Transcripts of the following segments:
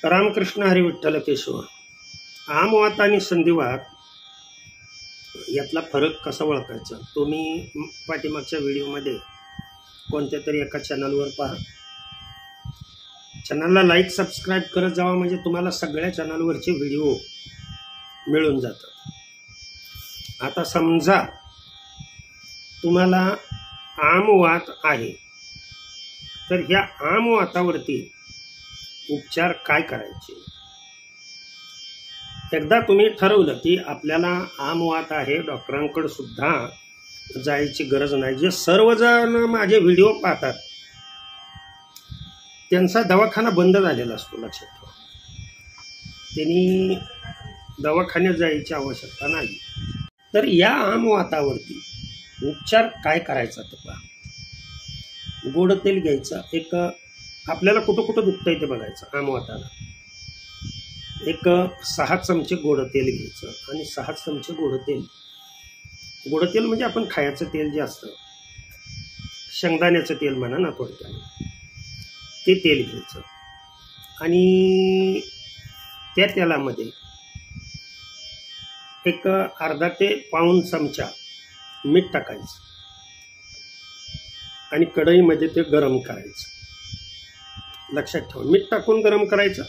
रामकृष्ण हरी विठ्ठल केशव. आमवात आणि संधिवात यातला फरक कसा ओळखायचा तुम्ही पाठीमागच्या व्हिडिओमध्ये कोणत्या तरी एका चॅनलवर पहा. चॅनलला लाईक सबस्क्राईब करत जावा म्हणजे तुम्हाला सगळ्या चॅनलवरचे व्हिडिओ मिळून जातात. आता समजा तुम्हाला आमवात आहे तर ह्या आमवातावरती उपचार काय करायचे. एकदा तुम्ही ठरवलं की आपल्याला आमवात आहे, डॉक्टरांकडे सुद्धा जायची गरज नाही. जे सर्वजण माझे व्हिडिओ पाहतात त्यांचा दवाखाना बंद झालेला असतो, लक्षात ठेवा. त्यांनी दवाखान्यात जायची आवश्यकता नाही. तर या आमवातावरती उपचार काय करायचा ते पहा. गोड तेल घ्यायचं. एक आपल्याला कुठं कुठं दुखतं ते बघायचं. आमवाताला एक 6 चमचे गोड तेल घ्यायचं आणि 6 चमचे गोड तेल म्हणजे आपण खायचं तेल जे असतं, शेंगदाण्याचं तेल म्हणा ना थोडक्यात, ते तेल घ्यायचं आणि त्या तेलामध्ये एक अर्धा ते पाऊण चमचा मीठ टाकायचं आणि कढईमध्ये ते गरम करायचं. लक्षात ठेवा, मीठ टाकून गरम करायचं.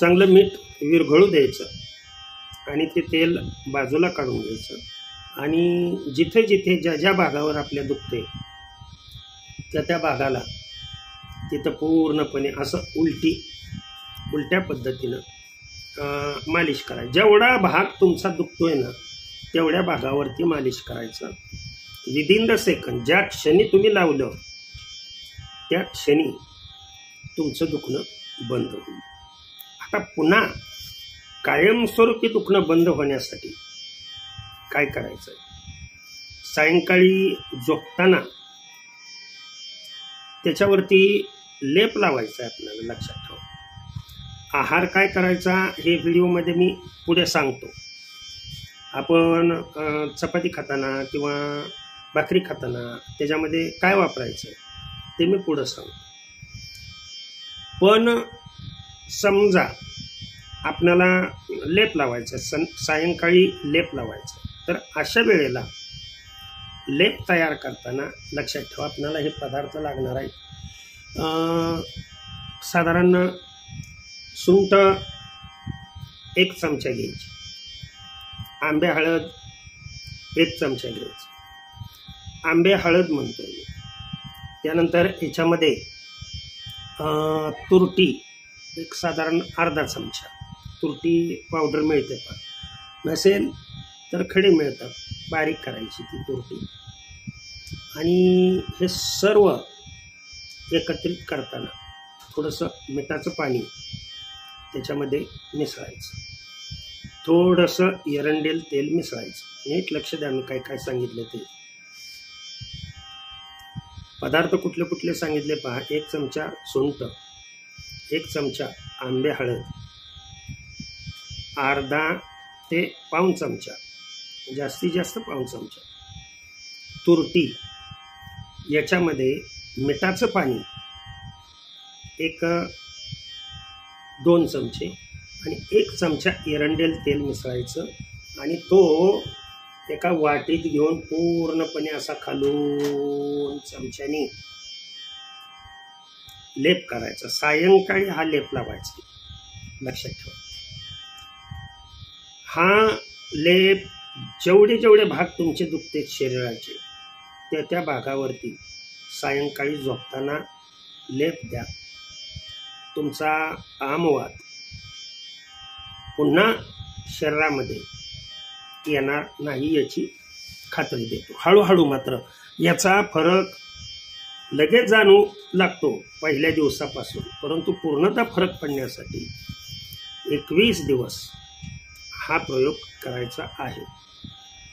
चांगलं मीठ विरघळू द्यायचं आणि ते तेल बाजूला काढून घ्यायचं आणि जिथे जिथे ज्या ज्या भागावर आपल्या दुखते त्या भागाला तिथं पूर्णपणे असं उलट्या पद्धतीनं मालिश करायचं. जेवढा भाग तुमचा दुखतोय ना तेवढ्या भागावरती मालिश करायचं. विदिन द सेकंड, ज्या क्षणी तुम्ही लावलं त्या क्षणी तुमचं दुखणं बंद होईल. आता पुन्हा कायमस्वरूपी दुखणं बंद होण्यासाठी काय करायचं. सायंकाळी झोपताना त्याच्यावरती लेप लावायचा आहे आपल्याला, लक्षात ठेवा. आहार काय करायचा हे व्हिडिओमध्ये मी पुढे सांगतो. आपण चपाती खाताना किंवा भाकरी खाताना त्याच्यामध्ये काय वापरायचं ते मी पुढं सांगतो. पण समजा आपल्याला लेप लावायचा, सायंकाळी लेप लावायचा, तर अशा वेळेला लेप तयार करताना लक्षात ठेवा आपल्याला हे पदार्थ लागणार आहेत. साधारण सुंठ 1 चमचा घ्यायची, आंबे हळद 1 चमचा घ्यायची. आंबे हळद म्हणतोय मी. त्यानंतर याच्यामध्ये तुरटी एक साधारण अर्धा चमचा. तुरटी पावडर मिळते पण नसेल तर खडे मिळतात, बारीक करायची ती तुरटी. आणि हे सर्व एकत्रित करताना थोडंसं मिठाचं पाणी त्याच्यामध्ये मिसळायचं. थोडंसं एरंडेल तेल मिसळायचं. नीट लक्ष द्या मी काय काय सांगितलं ते. पदार्थ कुठले कुठले सांगितले पहा. 1 चमचा सुंठ, 1 चमचा आंबे हळद, अर्धा ते पाऊण चमचा, जास्तीत जास्त पाऊण चमचा तुरटी. याच्यामध्ये मिठाचं पाणी 2 चमचे आणि 1 चमचा एरंडेल तेल मिसळायचं आणि तो एका वाटीत घेऊन पूर्णपणे असा खालून चमच्याने लेप करायचा. सायंकाळी हा लेप लावायचा, लक्षात ठेवा. हा लेप जेवढे भाग तुमचे दुखते शरीराचे त्या भागावरती सायंकाळी झोपताना लेप द्या. तुमचा आमवात पुन्हा शरीरामध्ये येणार नाही याची खात्री देतो. हळूहळू मात्र याचा फरक लगेच जाणू लागतो पहिल्या दिवसापासून, परंतु पूर्णतः फरक पडण्यासाठी 21 दिवस हा प्रयोग करायचा आहे.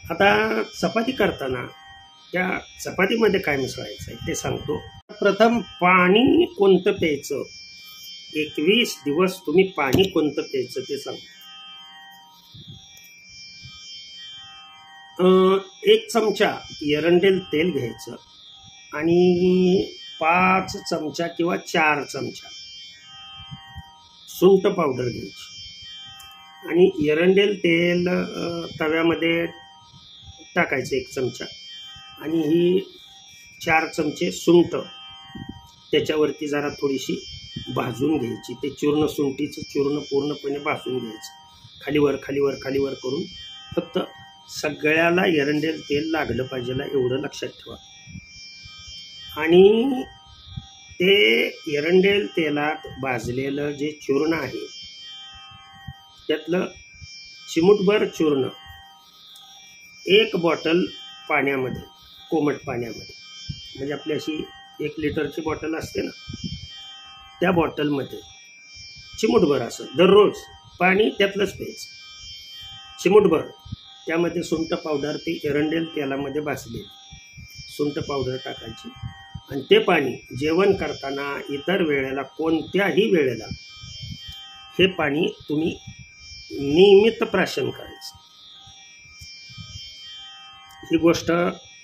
आता चपाती करताना त्या चपातीमध्ये काय मिसळायचं आहे ते सांगतो. प्रथम पाणी कोणतं प्यायचं, 21 दिवस तुम्ही पाणी कोणतं प्यायचं ते सांगतो. 1 चमचा एरंडेल तेल घ्यायचं आणि 5 चमचा किंवा 4 चमचा सुंठ पावडर घ्यायची आणि एरंडेल तेल तव्यामध्ये टाकायचं 1 चमचा आणि ही 4 चमचे सुंठ त्याच्यावरती जरा थोडीशी भाजून घ्यायची. ते चूर्ण, सुंठीचं चूर्ण पूर्णपणे भाजून घ्यायचं. खालीवर खालीवर खालीवर करून फक्त सगळ्याला एरंडेल तेल लागलं पाहिजे एवढं लक्षात ठेवा. आणि ते एरंडेल तेलात भाजलेलं जे चूर्ण आहे त्यातलं चिमूटभर चूर्ण 1 बॉटल पाण्यामध्ये, कोमट पाण्यामध्ये, म्हणजे आपली अशी 1 लिटरची बॉटल असते ना, त्या बॉटलमध्ये चिमूटभर असं दररोज पाणी त्यातलंच प्यायचं. चिमूटभर त्यामध्ये सुंठ पावडर, ते एरंडेल तेलामध्ये भाजलेली सुंठ पावडर टाकायची आणि ते पाणी जेवण करताना, इतर वेळेला, कोणत्याही वेळेला हे पाणी तुम्ही नियमित प्राशन करायचं. ही गोष्ट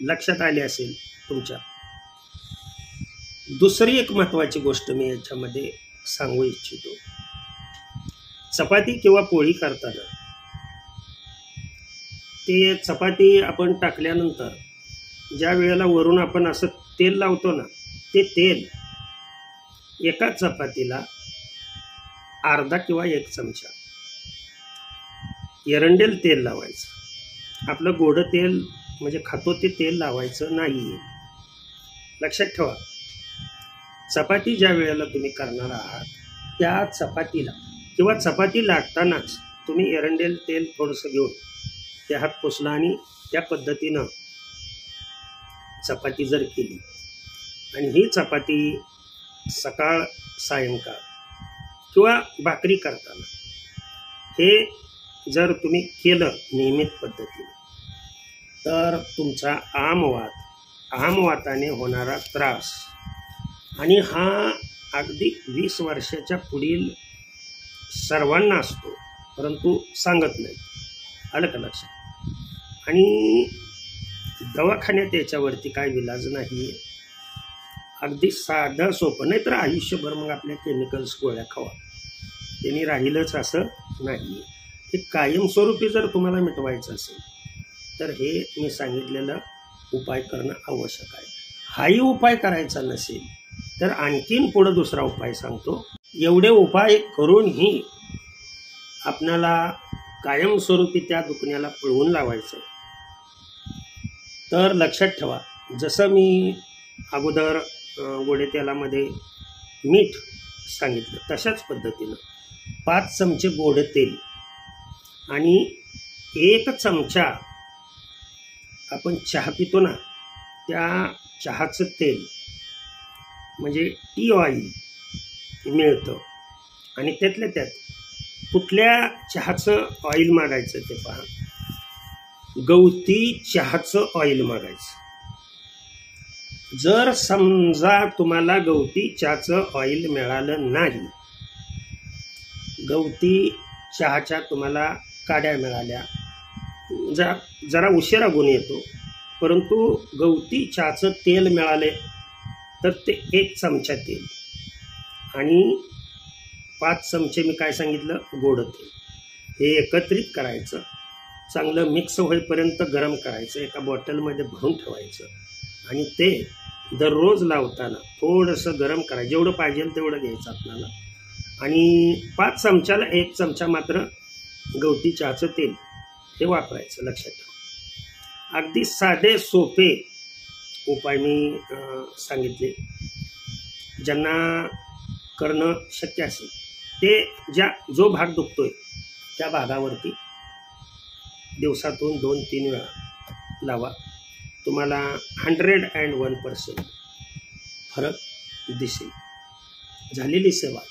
लक्षात आली असेल तुमच्या. दुसरी एक महत्त्वाची गोष्ट मी याच्यामध्ये सांगू इच्छितो. चपाती किंवा पोळी करताना ते चपाती आपण टाकल्यानंतर ज्या वेळेला वरून आपण असं तेल लावतो ना, ते तेल एका चपातीला अर्धा किंवा 1 चमचा एरंडेल तेल लावायचं. आपलं गोडं तेल म्हणजे खातो ते तेल लावायचं नाही. लक्षात ठेवा, चपाती ज्या वेळेला तुम्ही करणार आहात त्या चपातीला किंवा चपाती लाटतानाच तुम्ही एरंडेल तेल थोडंसं घेऊन त्या हात पुसला आणि त्या पद्धतीनं चपाती जर केली आणि ही चपाती सकाळ सायंकाळ किंवा भाकरी करताना हे जर तुम्ही केलं नियमित पद्धतीने, तर तुमचा आमवाताने होणारा त्रास, आणि हा अगदी 20 वर्षाच्या पुढील सर्वांना असतो, परंतु सांगत नाही, आलं का लक्षात. आणि दवाखान्यात याच्यावरती काय विलाज नाही आहे. अगदी साधं सोपं, नाही तर आयुष्यभर मग आपल्या केमिकल्स गोळ्या खावा, त्यांनी राहीलच असं नाही. हे कायमस्वरूपी जर तुम्हाला मिटवायचं असेल तर हे मी सांगितलेलं उपाय करणं आवश्यक आहे. हाही उपाय करायचा नसेल तर आणखीन पुढं दुसरा उपाय सांगतो. एवढे उपाय करूनही आपणाला कायमस्वरूपी त्या दुखण्याला पळवून लावायचं, तर लक्षात ठेवा, जसं मी अगोदर गोडे तेलामध्ये मीठ सांगितलं तशाच पद्धतीनं 5 चमचे गोडे तेल आणि 1 चमचा आपण चहा पितो ना, त्या चहाचं तेल म्हणजे टी ऑइल मिळतं. आणि त्यातल्या त्यात कुठल्या चहाचं ऑइल मागायचं ते पहा, गवती चहाचं ऑइल मागायचं. जर समजा तुम्हाला गवती चहाचं ऑइल मिळालं नाही, गवती चहाच्या तुम्हाला काड्या मिळाल्या, जरा उशिरा गुण येतो, परंतु गवती चहाचं तेल मिळाले तर ते 1 चमचा तेल आणि 5 चमचे मी काय सांगितलं गोड तेल, हे एकत्रित करायचं, चांगलं मिक्स होईपर्यंत गरम करायचं, एका बॉटलमध्ये भरून ठेवायचं आणि ते दररोज लावताना थोडंसं गरम करायचं, जेवढं पाहिजे तेवढं घ्यायचं आपल्याला. आणि 5 चमच्याला 1 चमचा मात्र गवती चहाचं तेल हे वापरायचं. लक्षात ठेवा, अगदी साधे सोपे उपाय मी सांगितले. ज्यांना करणं शक्य असेल ते जो भाग दुखतोय त्या भागावरती दिवसातून 2-3 वेळा लावा. तुम्हाला 101% फरक दिसेल. झालेली सेवा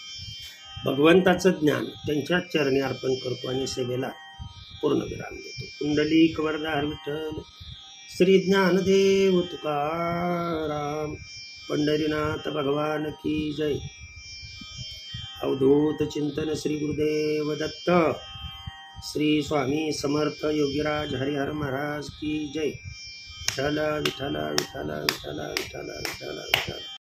भगवंताचं ज्ञान त्यांच्या चरणी अर्पण करतो आणि सेवेला पूर्णविराम देतो. कुंडलिक वरदार विठ्ठल श्री ज्ञानदेव तुकाराम पंढरीनाथ भगवान की जय. अवधूत चिंतन श्री गुरुदेव दत्त. श्री स्वामी समर्थ योगीराज हरिहर महाराज की जय. विठ्ठल विठ्ठल विठ्ठल विठ्ठल विठ्ठल विठ्ठल विठ्ठल.